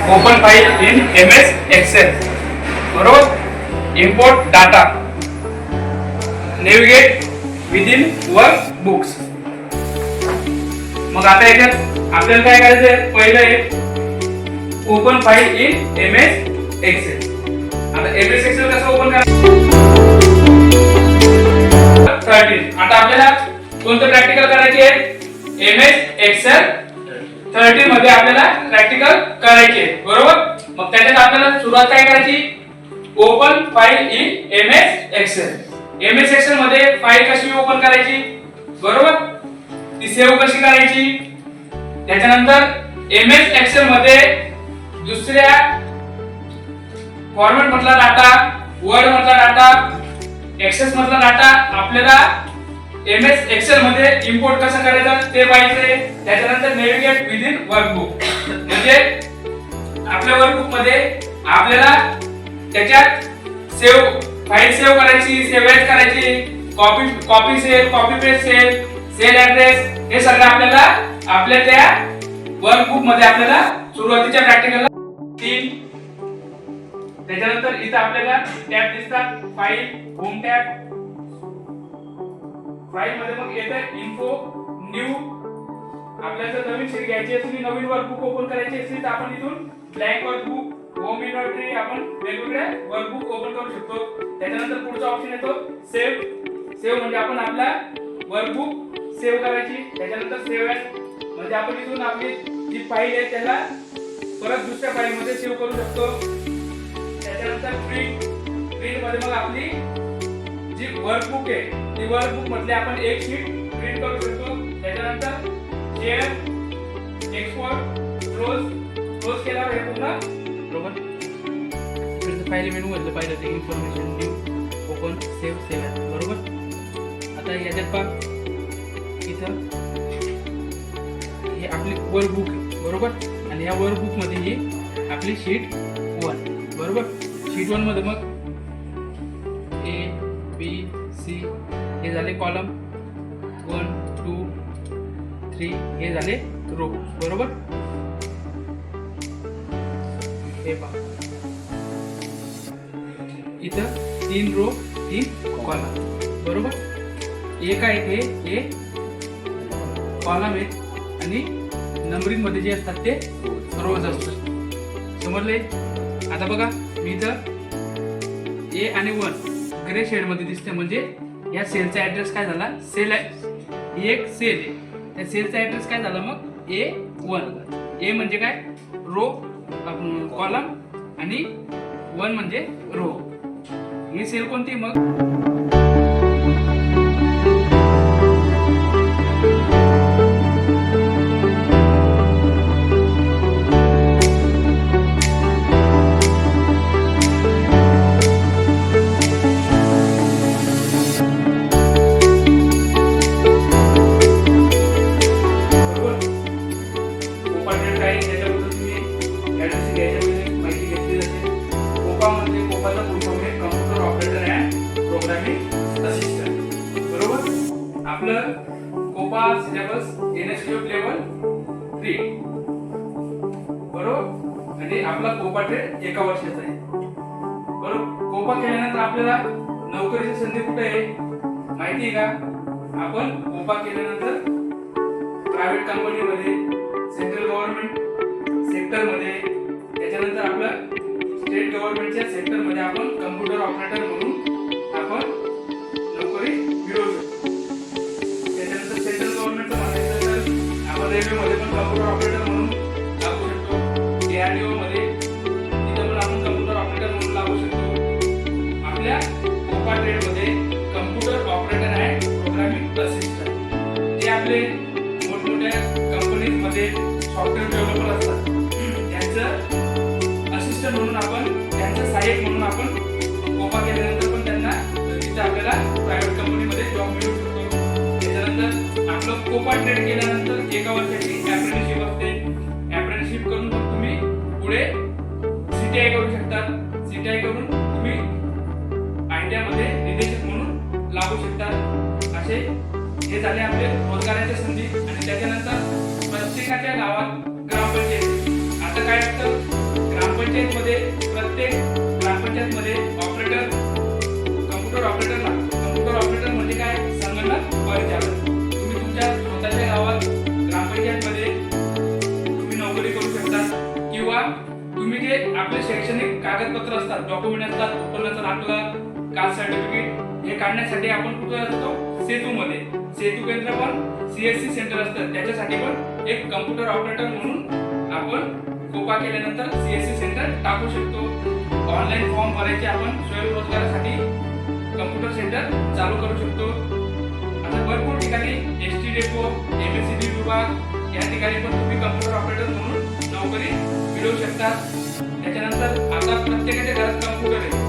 open file in MS Excel, बरोबर. import data, navigate within workbooks. मग आता याच्यात आपल्याला काय करायचं आहे, पहिलं आहे open file in MS Excel. आता MS Excel कसं ओपन करायचं, 13. आता आपल्याला कोणतं प्रॅक्टिकल करायचे आहे, MS Excel 13 मध्ये आपल्याला प्रॅक्टिकल करायचे आहे, बरोबर. मग त्याच्यात आपल्याला सुरुवात काय करायची, open file in MS Excel. MS Excel मध्ये फाईल कशी ओपन करायची, बरोबर, ती सेव्ह कशी करायची. त्याच्यानंतर MS Excel मध्ये दुसऱ्या फॉर्मॅट मधला डाटा, वर्ड मधला डाटा, एक्सेस मधला डाटा आपल्याला MS Excel मध्ये इम्पोर्ट कसं करायचं ते पाहिजे. त्याच्यानंतर नेव्हिगेट विदिन वर्कबुक, म्हणजे आपल्या वर्कबुक मध्ये आपल्याला त्याच्यात सेव्ह फाईल सेव्ह करायची, सेव्ह एज करायची, copy cell, copy paste cell address, हे सगळं आपल्याला आपल्या त्या वर्कबुक मध्ये आपल्याला सुरुवातीच्या प्रॅक्टिकलला 3. त्याच्यानंतर इथं आपल्याला टॅब दिसतात, फाईल, होम टॅब. फाईल मध्ये मग येतं इन्फो, न्यू. आपल्याला जर नवीन शीट घ्यायची असली, नवीन वर्कबुक ओपन करायची असली तर आपण इथून ब्लँक वर्कबुक, होम इन्व्हेंटरी आपण वेगवेगळ्या वर्कबुक ओपन करू शकतो. त्याच्यानंतर पुढचा ऑप्शन येतो सेव्ह. सेव्ह म्हणजे आपण आपला वर्कबुक सेव्ह करायची. त्याच्यानंतर सेव्ह ॲज म्हणजे आपण इथून आपली जी फाईल आहे त्याला परत दुसऱ्या फाईल मध्ये सेव्ह करू शकतो. त्याच्यानंतर प्रिंट. प्रिंट मध्ये मग आपली जी वर्कबुक आहे ती वर्कबुक मधली आपण एक शीट प्रिंट करू शकतो. त्याच्यानंतर शेअर, एक्सपोर्ट, क्लोज केल्यावर हे पुन्हा बरोबर फाईल मेनू मधलं पाहिलं ते इन्फॉर्मेशन, न्यू, ओपन, सेव्ह, बरोबर. आता याच्यात पहा इथं हे आपली वर्कबुक आहे, बरोबर. आणि या वर्कबुक मध्ये ही आपली शीट 1, बरोबर. शीट 1 मध्ये मग A, B, C हे झाले कॉलम, 1, 2, 3 हे झाले रो, बरोबर. हे पहा इथं 3 रो 3 कॉलम, बरोबर. एक आहे हे कॉलम आहे आणि नंबरिंग मध्ये जे असतात ते रोज असतात, समजले. आता बघा मी इथं A आणि 1 ग्रे शेड मध्ये दिसते, म्हणजे या सेलचा ऍड्रेस काय झाला, सेल आहे, एक सेल आहे, त्या सेलचा ऍड्रेस काय झाला मग A1. A म्हणजे काय, रो, कॉलम, आणि 1 म्हणजे रो. ही सेल कोणती मग, आपलं कोपा सिलेबस NSTF लेवल 3, बरोबर. आणि आपला कोपा ट्रेड 1 वर्षाचा आहे, बरोबर. कोपा केल्यानंतर आपल्याला नोकरीची संधी कुठे आहे माहिती आहे का, आपण कोपा केल्यानंतर प्रायव्हेट कंपनीमध्ये, सेंट्रल गव्हर्नमेंट सेक्टरमध्ये, त्याच्यानंतर आपलं स्टेट गव्हर्नमेंटच्या सेक्टरमध्ये आपण कम्प्युटर ऑपरेटर म्हणून आपण नोकरी मिळवू शकतो. त्याच्यानंतर सेंट्रल गव्हर्नमेंटचं म्हणायचं तर आपण रेल्वेमध्ये पण कम्प्युटर ऑपरेटर म्हणून लागू शकतो. DRDO मध्ये तिथं पण आपण कम्प्युटर ऑपरेटर म्हणून लागू शकतो. आपल्या कोपा ट्रेडमध्ये computer operator and programming assistant, जे आपले मोठमोठ्या कंपनीमध्ये सॉफ्टवेअर डेव्हलपर असतात त्यांचं असिस्टंट म्हणून आपण, त्यांचं सहाय्यक म्हणून आपण कोपा केल्यानंतर पण त्यांना तिथे आपल्याला प्रायव्हेट कंपनीमध्ये जॉब मिळू शकतो. त्याच्यानंतर आपलं कोपा ट्रेड केल्यानंतर 1 वर्षाची अप्रेंटिसशिप असते. अप्रेंटिसशिप करून मग तुम्ही पुढे CTI करू शकता. CTI करून तुम्ही ITI मध्ये निदेशक म्हणून लागू शकता. असे हे झाले आपले रोजगाराच्या संधी. आणि त्याच्यानंतर प्रत्येकाच्या गावात ग्रामपंचायत. आता काय असतं, ग्रामपंचायतमध्ये प्रत्येक ग्रामपंचायतमध्ये ऑपरेटर, कम्प्युटर ऑपरेटर म्हणजे काय, संगणक परिचालक. तुम्ही तुमच्या स्वतःच्या गावात ग्रामपंचायतमध्ये तुम्ही नोकरी करू शकता किंवा तुम्ही जे आपले शैक्षणिक कागदपत्र असतात, डॉक्युमेंट असतात, उत्पन्नाचा दाखला, कास्ट सर्टिफिकेट हे काढण्यासाठी आपण कुठे असतो, सेतूमध्ये. सेतू केंद्र पण CSC सेंटर असतं, त्याच्यासाठी पण एक कम्प्युटर ऑपरेटर म्हणून आपण कोपा केल्यानंतर CSC सेंटर टाकू शकतो. ऑनलाईन फॉर्म भरायचे आपण स्वयंरोजगारासाठी कम्प्युटर सेंटर चालू करू शकतो. आता भरपूर ठिकाणी ST डेपो, MSCB विभाग या ठिकाणी पण तुम्ही कम्प्युटर ऑपरेटर म्हणून नोकरी मिळवू शकता. त्याच्यानंतर आता प्रत्येकाच्या घरात कम्प्युटर आहे.